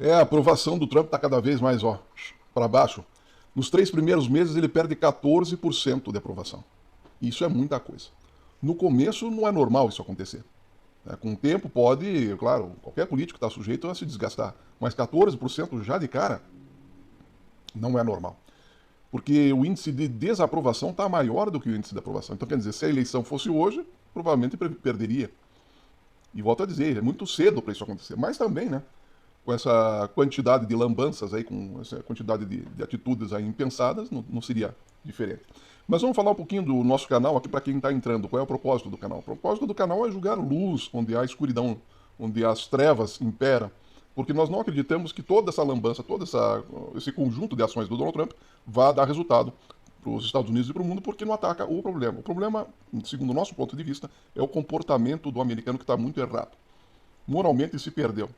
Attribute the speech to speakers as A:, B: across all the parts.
A: A aprovação do Trump está cada vez mais para baixo. Nos 3 primeiros meses ele perde 14% de aprovação. Isso é muita coisa. No começo não é normal isso acontecer. Com o tempo pode, claro, qualquer político está sujeito a se desgastar. Mas 14% já de cara não é normal. Porque o índice de desaprovação está maior do que o índice de aprovação. Então quer dizer, se a eleição fosse hoje, provavelmente perderia. E volto a dizer, é muito cedo para isso acontecer. Mas também, né? Com essa quantidade de lambanças aí, com essa quantidade de atitudes aí impensadas, não seria diferente. Mas vamos falar um pouquinho do nosso canal aqui para quem está entrando. Qual é o propósito do canal? O propósito do canal é julgar luz onde há escuridão, onde as trevas imperam. Porque nós não acreditamos que toda essa lambança, esse conjunto de ações do Donald Trump vá dar resultado para os Estados Unidos e para o mundo, porque não ataca o problema. O problema, segundo o nosso ponto de vista, é o comportamento do americano que está muito errado. Moralmente se perdeu.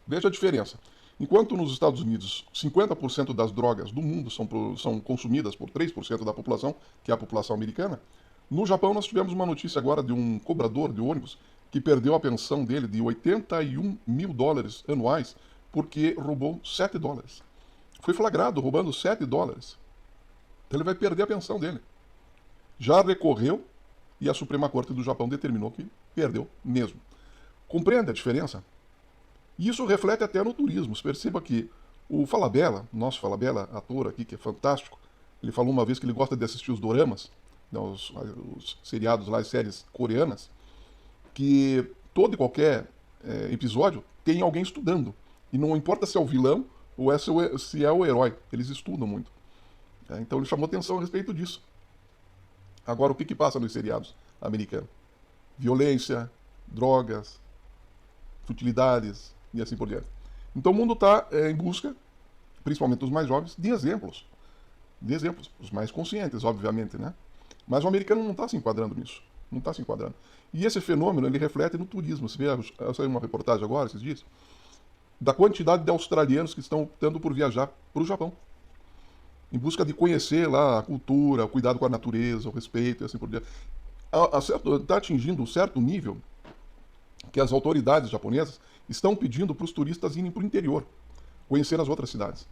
A: Veja a diferença. Enquanto nos Estados Unidos 50% das drogas do mundo são consumidas por 3% da população, que é a população americana, no Japão nós tivemos uma notícia agora de um cobrador de ônibus que perdeu a pensão dele de 81 mil dólares anuais porque roubou 7 dólares. Foi flagrado roubando 7 dólares. Então ele vai perder a pensão dele. Já recorreu e a Suprema Corte do Japão determinou que perdeu mesmo. Compreende a diferença? E isso reflete até no turismo. Você perceba que o Falabella, nosso Falabella, ator aqui, que é fantástico, ele falou uma vez que ele gosta de assistir os doramas, né, os seriados lá, as séries coreanas, que todo e qualquer episódio tem alguém estudando. E não importa se é o vilão ou se é o herói, eles estudam muito. Então ele chamou atenção a respeito disso. Agora, o que passa nos seriados americanos? Violência, drogas, futilidades e assim por diante. Então o mundo está em busca, principalmente os mais jovens, de exemplos. De exemplos, os mais conscientes, obviamente, né? Mas o americano não está se enquadrando nisso. Não está se enquadrando. E esse fenômeno, ele reflete no turismo. Você vê, saiu uma reportagem agora, esses dias, da quantidade de australianos que estão optando por viajar para o Japão. Em busca de conhecer lá a cultura, o cuidado com a natureza, o respeito e assim por diante. Está atingindo um certo nível que as autoridades japonesas estão pedindo para os turistas irem para o interior, conhecer as outras cidades.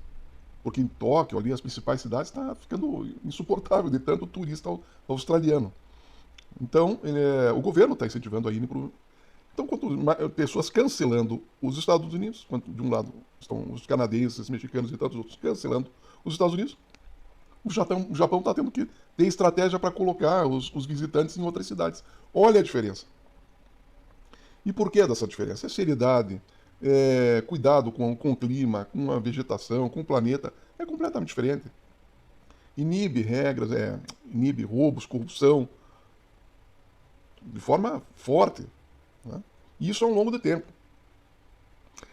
A: Porque em Tóquio, ali, as principais cidades, está ficando insuportável de tanto turista australiano. Então, o governo está incentivando a irem para o... Então, quanto pessoas cancelando os Estados Unidos, quanto de um lado estão os canadenses, mexicanos e tantos outros cancelando os Estados Unidos, o Japão está tendo que ter estratégia para colocar os visitantes em outras cidades. Olha a diferença. E por que dessa diferença? É seriedade, cuidado com o clima, com a vegetação, com o planeta. É completamente diferente. Inibe regras, inibe roubos, corrupção, de forma forte. Né? E isso ao longo do tempo.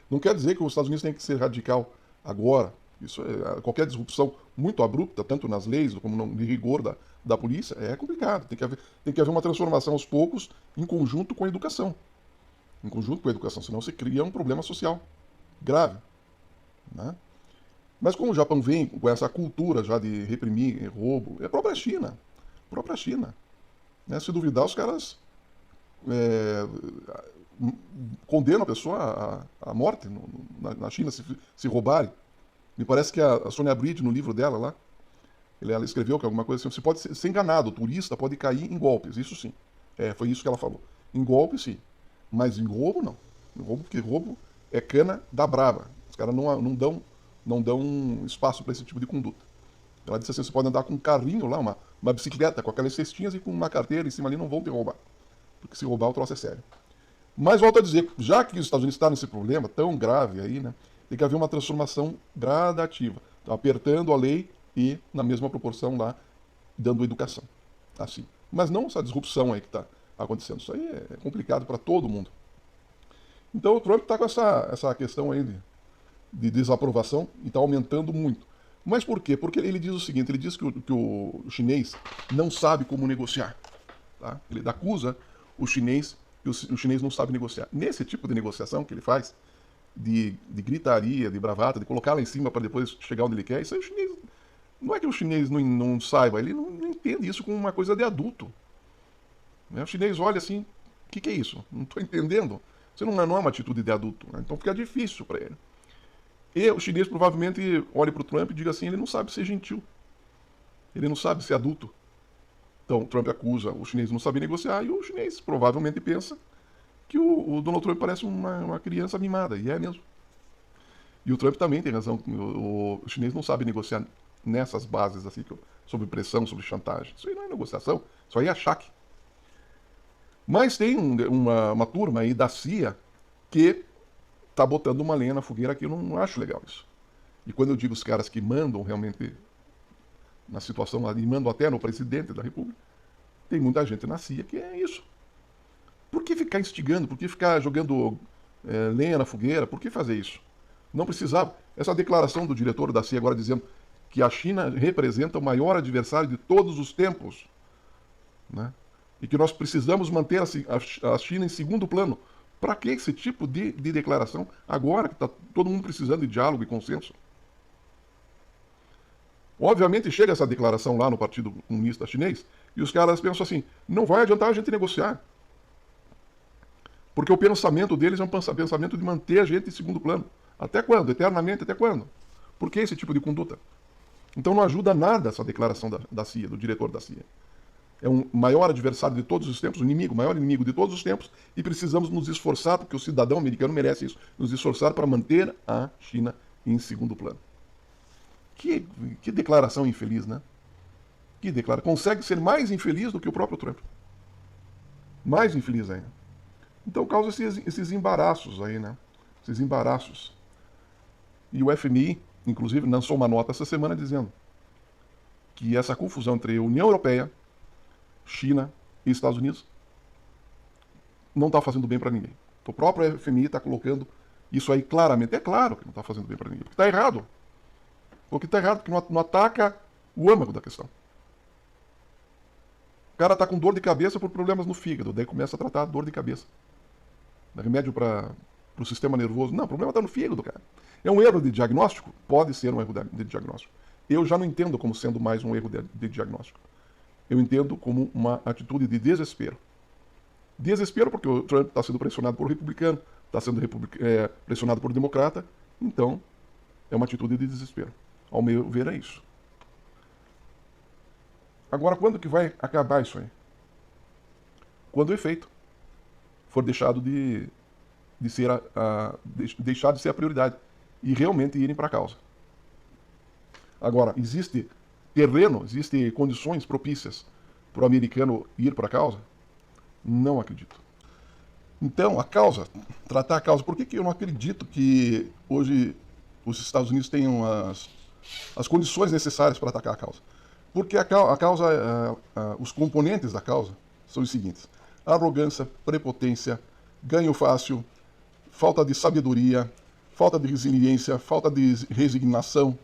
A: Não quer dizer que os Estados Unidos têm que ser radical agora. Isso qualquer disrupção muito abrupta, tanto nas leis como no rigor da polícia, é complicado. Tem que haver uma transformação aos poucos em conjunto com a educação. Em conjunto com a educação, senão se cria um problema social grave. Né? Mas como o Japão vem com essa cultura já de reprimir roubo, é a própria China. A própria China. Né? Se duvidar, os caras condenam a pessoa à morte na China se roubarem. Me parece que a Sonia Bride, no livro dela lá, ela escreveu que alguma coisa assim, você pode ser enganado, o turista pode cair em golpes, isso sim. Foi isso que ela falou. Em golpes, sim. Mas em roubo, não. Em roubo, porque roubo é cana da brava. Os caras não dão espaço para esse tipo de conduta. Ela disse assim, você pode andar com um carrinho lá, uma bicicleta, com aquelas cestinhas e com uma carteira em cima ali, não vão te roubar. Porque se roubar, o troço é sério. Mas volto a dizer, já que os Estados Unidos estão nesse problema tão grave aí, né, tem que haver uma transformação gradativa. Então, apertando a lei e, na mesma proporção lá, dando educação. Assim. Mas não essa disrupção aí que está acontecendo. Isso aí é complicado para todo mundo. Então o Trump está com essa questão aí de desaprovação e está aumentando muito. Mas por quê? Porque ele diz o seguinte, ele diz que o chinês não sabe como negociar. Tá? Ele acusa o chinês que o chinês não sabe negociar. Nesse tipo de negociação que ele faz, de gritaria, de bravata, de colocar lá em cima para depois chegar onde ele quer, isso aí o chinês... Não é que o chinês não saiba, ele não entende isso como uma coisa de adulto. O chinês olha assim, o que é isso? Não estou entendendo. Isso não é uma atitude de adulto. Né? Então fica difícil para ele. E o chinês provavelmente olhe para o Trump e diga assim, ele não sabe ser gentil. Ele não sabe ser adulto. Então, o Trump acusa o chinês de não saber negociar e o chinês provavelmente pensa que o Donald Trump parece uma criança mimada, e é mesmo. E o Trump também tem razão, o chinês não sabe negociar nessas bases, assim, sobre pressão, sobre chantagem. Isso aí não é negociação, isso aí é achaque. Mas tem uma turma aí da CIA que tá botando uma lenha na fogueira que eu não acho legal isso. E quando eu digo os caras que mandam realmente na situação lá, e mandam até no presidente da República, tem muita gente na CIA que é isso. Por que ficar instigando? Por que ficar jogando lenha na fogueira? Por que fazer isso? Não precisava. Essa declaração do diretor da CIA agora dizendo que a China representa o maior adversário de todos os tempos, né? E que nós precisamos manter a China em segundo plano. Para que esse tipo de declaração agora que está todo mundo precisando de diálogo e consenso? Obviamente chega essa declaração lá no Partido Comunista Chinês e os caras pensam assim, não vai adiantar a gente negociar. Porque o pensamento deles é um pensamento de manter a gente em segundo plano. Até quando? Eternamente, até quando? Por que esse tipo de conduta? Então não ajuda nada essa declaração da CIA, do diretor da CIA. É um maior adversário de todos os tempos, o maior inimigo de todos os tempos, e precisamos nos esforçar, porque o cidadão americano merece isso, nos esforçar para manter a China em segundo plano. Que declaração infeliz, né? Consegue ser mais infeliz do que o próprio Trump. Mais infeliz ainda. Então causa esses embaraços aí, né? Esses embaraços. E o FMI, inclusive, lançou uma nota essa semana dizendo que essa confusão entre a União Europeia, China e Estados Unidos não está fazendo bem para ninguém. O próprio FMI está colocando isso aí claramente. É claro que não está fazendo bem para ninguém, porque está errado. Porque está errado, porque não ataca o âmago da questão. O cara está com dor de cabeça por problemas no fígado, daí começa a tratar a dor de cabeça. Dá remédio para o sistema nervoso. Não, o problema está no fígado, cara. É um erro de diagnóstico? Pode ser um erro de diagnóstico. Eu já não entendo como sendo mais um erro de diagnóstico. Eu entendo como uma atitude de desespero. Desespero porque o Trump está sendo pressionado por republicano, está sendo pressionado por democrata, então é uma atitude de desespero. Ao meu ver é isso. Agora, quando que vai acabar isso aí? Quando o efeito for deixado deixar de ser a prioridade e realmente irem para a causa. Agora, existe terreno, existem condições propícias para o americano ir para a causa? Não acredito. Então, tratar a causa, por que eu não acredito que hoje os Estados Unidos tenham as condições necessárias para atacar a causa? Porque os componentes da causa são os seguintes: arrogância, prepotência, ganho fácil, falta de sabedoria, falta de resiliência, falta de resignação,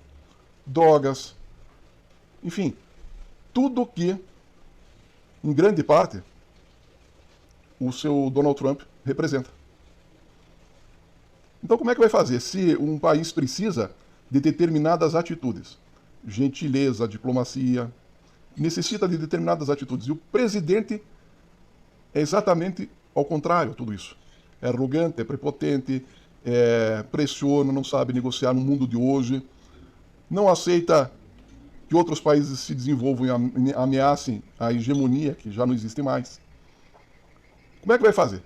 A: drogas, enfim, tudo que, em grande parte, o seu Donald Trump representa. Então como é que vai fazer? Se um país precisa de determinadas atitudes, gentileza, diplomacia, necessita de determinadas atitudes, e o presidente é exatamente ao contrário de tudo isso. É arrogante, é prepotente, pressiona, não sabe negociar no mundo de hoje, não aceita que outros países se desenvolvam e ameacem a hegemonia, que já não existe mais. Como é que vai fazer?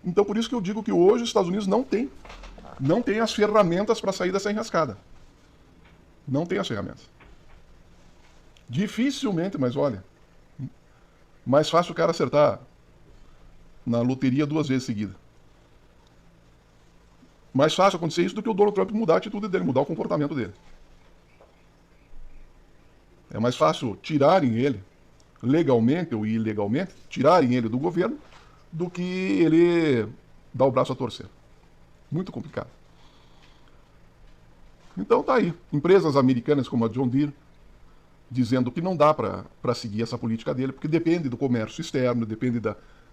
A: Então, por isso que eu digo que hoje os Estados Unidos não tem as ferramentas para sair dessa enrascada. Não tem as ferramentas. Dificilmente, mas olha, mais fácil o cara acertar na loteria 2 vezes seguida. Mais fácil acontecer isso do que o Donald Trump mudar a atitude dele, mudar o comportamento dele. É mais fácil tirarem ele, legalmente ou ilegalmente, tirarem ele do governo, do que ele dar o braço a torcer. Muito complicado. Então tá aí. Empresas americanas como a John Deere dizendo que não dá para seguir essa política dele, porque depende do comércio externo, depende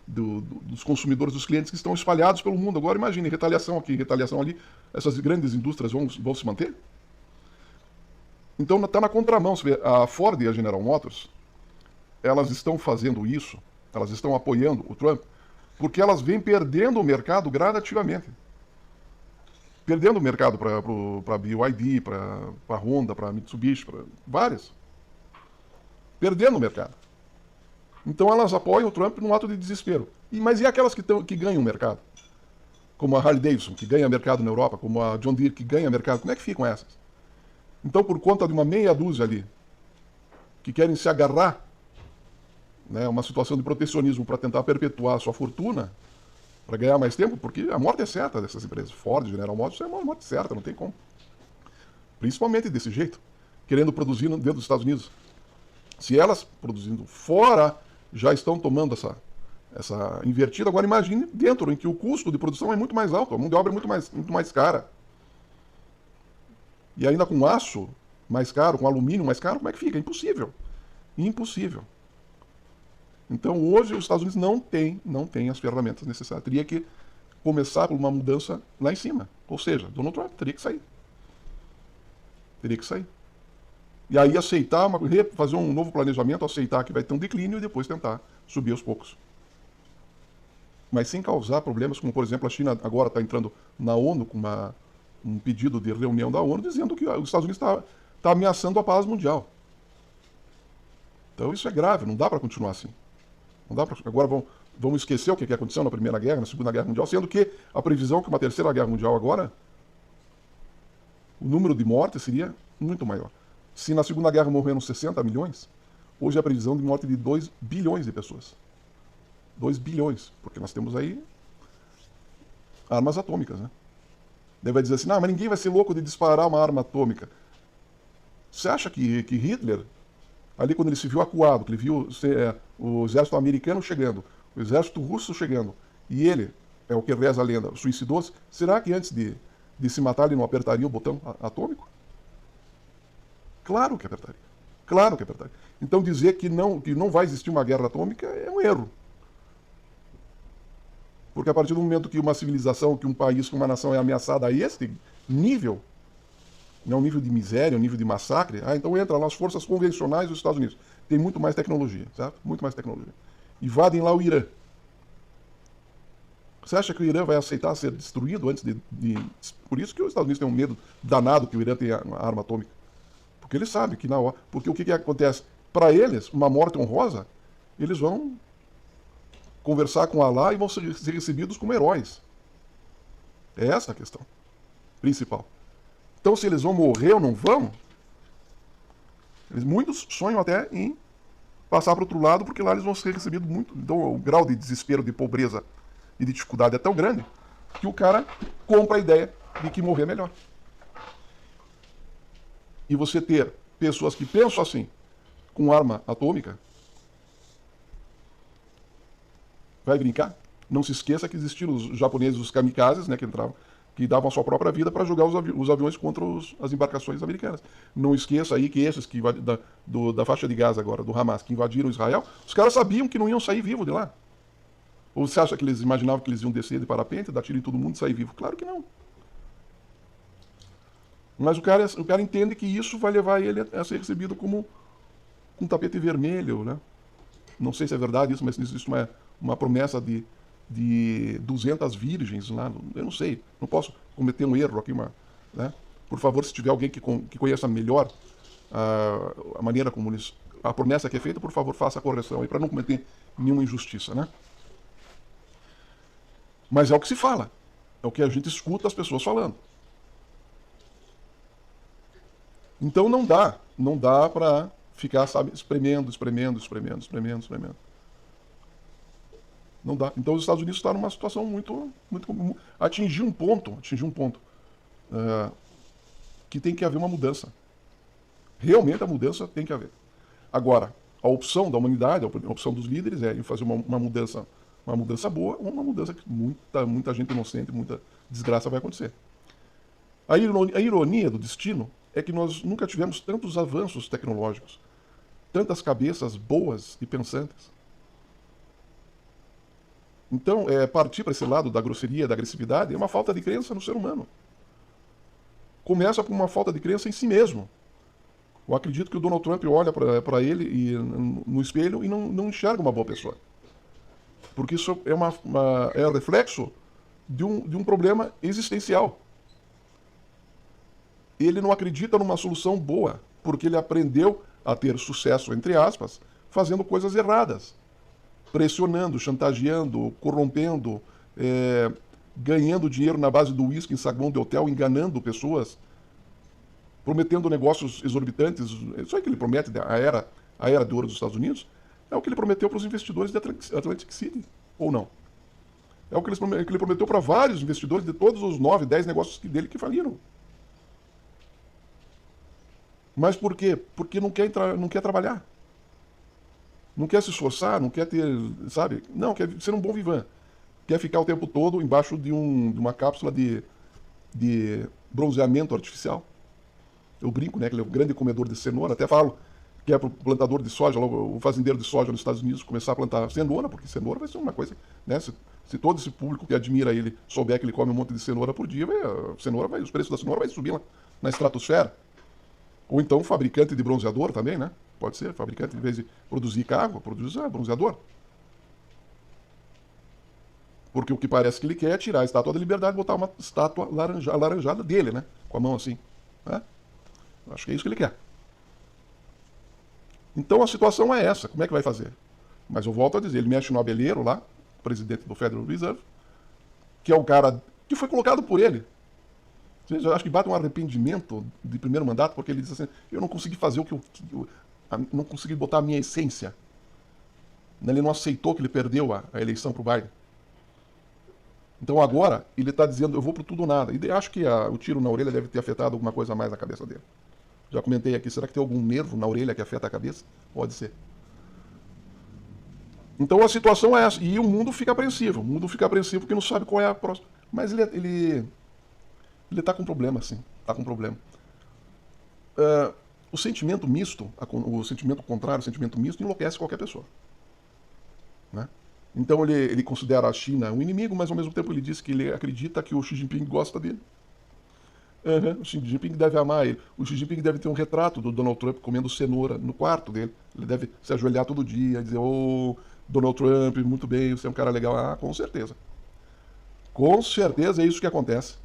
A: dos consumidores, dos clientes que estão espalhados pelo mundo. Agora imagine, retaliação aqui, retaliação ali, essas grandes indústrias vão se manter? Então está na contramão. Você vê, a Ford e a General Motors, elas estão fazendo isso, elas estão apoiando o Trump, porque elas vêm perdendo o mercado gradativamente. perdendo o mercado para BYD, para Honda, para Mitsubishi, para várias. Perdendo o mercado. Então elas apoiam o Trump num ato de desespero. Mas e aquelas que ganham o mercado? Como a Harley Davidson, que ganha mercado na Europa, como a John Deere, que ganha mercado. Como é que ficam essas? Então, por conta de uma meia dúzia ali, que querem se agarrar, né, uma situação de protecionismo para tentar perpetuar a sua fortuna, para ganhar mais tempo, porque a morte é certa dessas empresas. Ford, General Motors, é uma morte certa, não tem como. Principalmente desse jeito, querendo produzir dentro dos Estados Unidos. Se elas produzindo fora já estão tomando essa invertida, agora imagine dentro, em que o custo de produção é muito mais alto, a mão de obra é muito mais cara. E ainda com aço mais caro, com alumínio mais caro, como é que fica? Impossível. Impossível. Então hoje os Estados Unidos não tem as ferramentas necessárias. Teria que começar por uma mudança lá em cima. Ou seja, Donald Trump teria que sair. Teria que sair. E aí aceitar, fazer um novo planejamento, aceitar que vai ter um declínio e depois tentar subir aos poucos. Mas sem causar problemas, como por exemplo a China agora está entrando na ONU com um pedido de reunião da ONU dizendo que os Estados Unidos está ameaçando a paz mundial. Então isso é grave, não dá para continuar assim. Não dá pra... Agora vamos esquecer o que aconteceu na Primeira Guerra, na Segunda Guerra Mundial, sendo que a previsão que uma Terceira Guerra Mundial agora, o número de mortes seria muito maior. Se na Segunda Guerra morreram 60 milhões, hoje é a previsão de morte de 2 bilhões de pessoas. 2 bilhões, porque nós temos aí armas atômicas, né? Daí vai dizer assim, não, mas ninguém vai ser louco de disparar uma arma atômica. Você acha que Hitler, ali quando ele se viu acuado, que ele viu o exército americano chegando, o exército russo chegando, e ele, é o que reza a lenda, suicidou-se, será que antes de se matar ele não apertaria o botão atômico? Claro que apertaria. Claro que apertaria. Então dizer que não vai existir uma guerra atômica é um erro. Porque a partir do momento que uma civilização, que um país, que uma nação é ameaçada a este nível, um nível de miséria, um nível de massacre, então entra lá as forças convencionais dos Estados Unidos. Tem muito mais tecnologia, certo? Muito mais tecnologia. Invadem lá o Irã. Você acha que o Irã vai aceitar ser destruído antes de... Por isso que os Estados Unidos têm um medo danado que o Irã tenha uma arma atômica. Porque eles sabem que na hora... Porque o que acontece? Para eles, uma morte honrosa, eles vão conversar com Allah e vão ser recebidos como heróis. É essa a questão principal. Então, se eles vão morrer ou não vão, muitos sonham até em passar para o outro lado, porque lá eles vão ser recebidos muito. Então, o grau de desespero, de pobreza e de dificuldade é tão grande que o cara compra a ideia de que morrer é melhor. E você ter pessoas que pensam assim, com arma atômica, vai brincar? Não se esqueça que existiram os japoneses, os kamikazes, né, que davam a sua própria vida para jogar os aviões contra as embarcações americanas. Não esqueça aí que esses que da faixa de Gaza agora, do Hamas, que invadiram Israel, os caras sabiam que não iam sair vivos de lá. Ou você acha que eles imaginavam que eles iam descer de parapente, dar tiro em todo mundo e sair vivo? Claro que não. Mas o cara entende que isso vai levar ele a ser recebido como um tapete vermelho, né? Não sei se é verdade isso, mas existe uma promessa de 200 virgens lá, eu não sei, não posso cometer um erro aqui, né? Por favor, se tiver alguém que conheça melhor a maneira como a promessa que é feita, por favor, faça a correção aí, para não cometer nenhuma injustiça, né? Mas é o que se fala, é o que a gente escuta as pessoas falando. Então não dá para ficar, sabe, espremendo. Não dá. Então os Estados Unidos estão numa situação muito atingir um ponto que tem que haver uma mudança. Realmente a mudança tem que haver. Agora, a opção da humanidade, a opção dos líderes é fazer uma mudança boa ou uma mudança que muita gente inocente, muita desgraça vai acontecer. A ironia do destino é que nós nunca tivemos tantos avanços tecnológicos, tantas cabeças boas e pensantes. Então, partir para esse lado da grosseria, da agressividade, é uma falta de crença no ser humano. Começa com uma falta de crença em si mesmo. Eu acredito que o Donald Trump olha para ele no espelho e não enxerga uma boa pessoa. Porque isso é reflexo de um problema existencial. ele não acredita numa solução boa, porque ele aprendeu a ter sucesso, entre aspas, fazendo coisas erradas. Pressionando, chantageando, corrompendo, ganhando dinheiro na base do uísque em saguão de hotel, enganando pessoas, prometendo negócios exorbitantes. Isso aí que ele promete, a era de ouro dos Estados Unidos, é o que ele prometeu para os investidores de Atlantic City, ou não? É o que ele prometeu para vários investidores de todos os 9, 10 negócios dele que faliram. Mas por quê? Porque não quer trabalhar. Não quer se esforçar, não quer ter, sabe? Não, quer ser um bom vivan. Quer ficar o tempo todo embaixo de uma cápsula de bronzeamento artificial. Eu brinco, né? Que ele é um grande comedor de cenoura. Até falo que é para o plantador de soja, o fazendeiro de soja nos Estados Unidos começar a plantar cenoura, porque cenoura vai ser uma coisa, né? Se todo esse público que admira ele souber que ele come um monte de cenoura por dia, os preços da cenoura vai subir lá na estratosfera. Ou então fabricante de bronzeador também, né? Pode ser, fabricante, em vez de produzir carro, produz bronzeador. Porque o que parece que ele quer é tirar a estátua da liberdade e botar uma estátua alaranjada dele, né? Com a mão assim. Né? Acho que é isso que ele quer. Então a situação é essa. Como é que vai fazer? Mas eu volto a dizer, ele mexe no abelheiro lá, presidente do Federal Reserve, que é um cara que foi colocado por ele. Eu acho que bate um arrependimento de primeiro mandato, porque ele diz assim, eu não consegui fazer o que eu não consegui botar a minha essência. Ele não aceitou que ele perdeu a eleição para o Biden. Então agora ele está dizendo, eu vou para tudo ou nada. E acho que o tiro na orelha deve ter afetado alguma coisa a mais na cabeça dele. Já comentei aqui, será que tem algum nervo na orelha que afeta a cabeça? Pode ser. Então a situação é essa. E o mundo fica apreensivo. O mundo fica apreensivo porque não sabe qual é a próxima. Mas ele está com problema, sim. Está com problema. O sentimento misto, o sentimento contrário, o sentimento misto, enlouquece qualquer pessoa. Né? Então ele considera a China um inimigo, mas ao mesmo tempo ele diz que ele acredita que o Xi Jinping gosta dele. O Xi Jinping deve amar ele. O Xi Jinping deve ter um retrato do Donald Trump comendo cenoura no quarto dele. Ele deve se ajoelhar todo dia e dizer, Donald Trump, muito bem, você é um cara legal. Ah, com certeza. Com certeza é isso que acontece.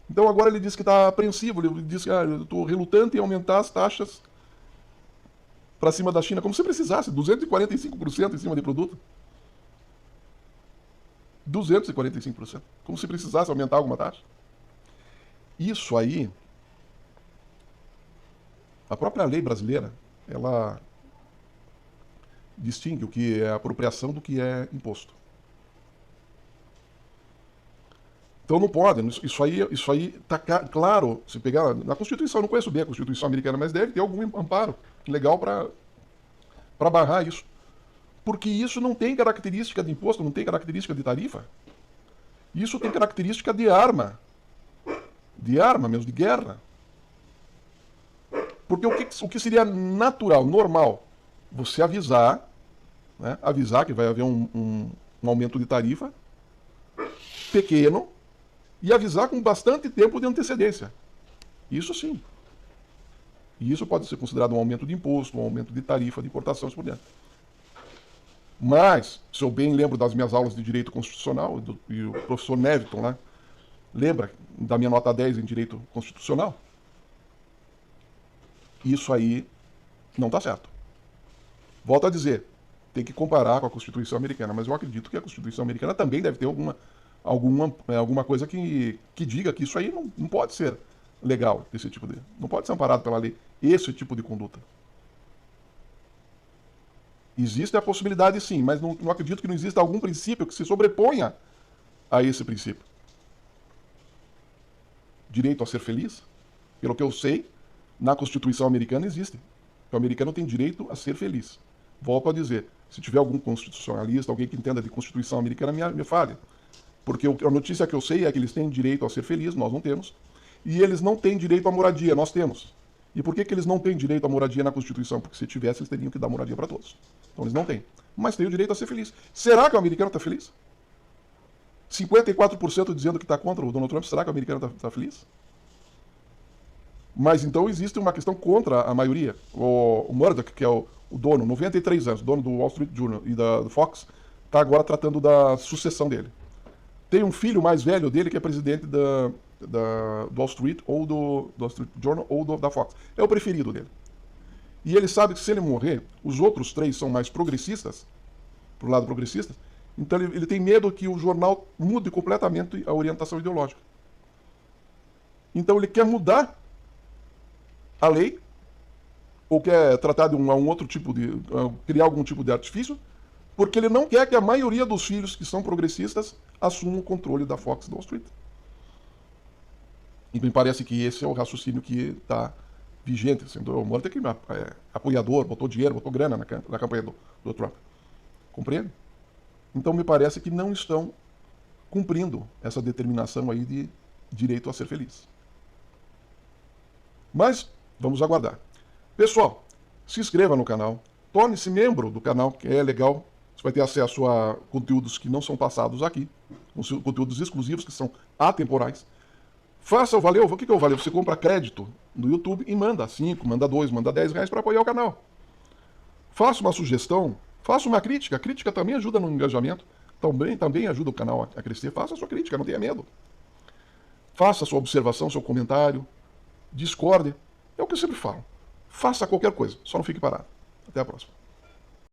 A: Então agora ele diz que está apreensivo, ele diz que eu estou relutante em aumentar as taxas para cima da China, como se precisasse, 245% em cima de produto. 245%. Como se precisasse aumentar alguma taxa. Isso aí, a própria lei brasileira, ela distingue o que é apropriação do que é imposto. Então não pode, isso aí está claro, se pegar na Constituição, eu não conheço bem a Constituição americana, mas deve ter algum amparo legal para barrar isso. Porque isso não tem característica de imposto, não tem característica de tarifa. Isso tem característica de arma. De arma mesmo, de guerra. Porque o que seria natural, normal, você avisar, né, avisar que vai haver um aumento de tarifa pequeno, e avisar com bastante tempo de antecedência. Isso sim. E isso pode ser considerado um aumento de imposto, um aumento de tarifa de importação, por diante. Mas, se eu bem lembro das minhas aulas de Direito Constitucional, e o professor Neviton lá, lembra da minha nota 10 em Direito Constitucional? Isso aí não está certo. Volto a dizer, tem que comparar com a Constituição americana, mas eu acredito que a Constituição americana também deve ter alguma coisa que diga que isso aí não pode ser legal, esse tipo de... Não pode ser amparado pela lei, esse tipo de conduta. Existe a possibilidade sim, mas não acredito que não exista algum princípio que se sobreponha a esse princípio. Direito a ser feliz, pelo que eu sei, na Constituição americana existe. O americano tem direito a ser feliz. Volto a dizer, se tiver algum constitucionalista, alguém que entenda de Constituição americana, me fale. Porque a notícia que eu sei é que eles têm direito a ser felizes, nós não temos. E eles não têm direito à moradia, nós temos. E por que eles não têm direito à moradia na Constituição? Porque se tivesse, eles teriam que dar moradia para todos. Então eles não têm. Mas têm o direito a ser feliz. Será que o americano está feliz? 54% dizendo que está contra o Donald Trump. Será que o americano está feliz? Mas então existe uma questão contra a maioria. O Murdoch, que é o dono, 93 anos, dono do Wall Street Journal e do Fox, está agora tratando da sucessão dele. Tem um filho mais velho dele que é presidente do Wall Street, ou do Wall Street Journal, ou da Fox. É o preferido dele. E ele sabe que se ele morrer, os outros 3 são mais progressistas, pro lado progressista, então ele tem medo que o jornal mude completamente a orientação ideológica. Então ele quer mudar a lei, ou quer tratar de um outro tipo de... criar algum tipo de artifício, porque ele não quer que a maioria dos filhos que são progressistas assumam o controle da Fox e do Wall Street. E me parece que esse é o raciocínio que está vigente. Sendo o Murdoch apoiador, botou dinheiro, botou grana na campanha do Trump. Compreende? Então me parece que não estão cumprindo essa determinação aí de direito a ser feliz. Mas vamos aguardar. Pessoal, se inscreva no canal, torne-se membro do canal, que é legal. Você vai ter acesso a conteúdos que não são passados aqui, conteúdos exclusivos que são atemporais. Faça o Valeu. O que é o Valeu? Você compra crédito no YouTube e manda 5, manda 2, manda 10 reais para apoiar o canal. Faça uma sugestão, faça uma crítica. A crítica também ajuda no engajamento. Também ajuda o canal a crescer. Faça a sua crítica, não tenha medo. Faça a sua observação, seu comentário. Discorde. É o que eu sempre falo. Faça qualquer coisa, só não fique parado. Até a próxima.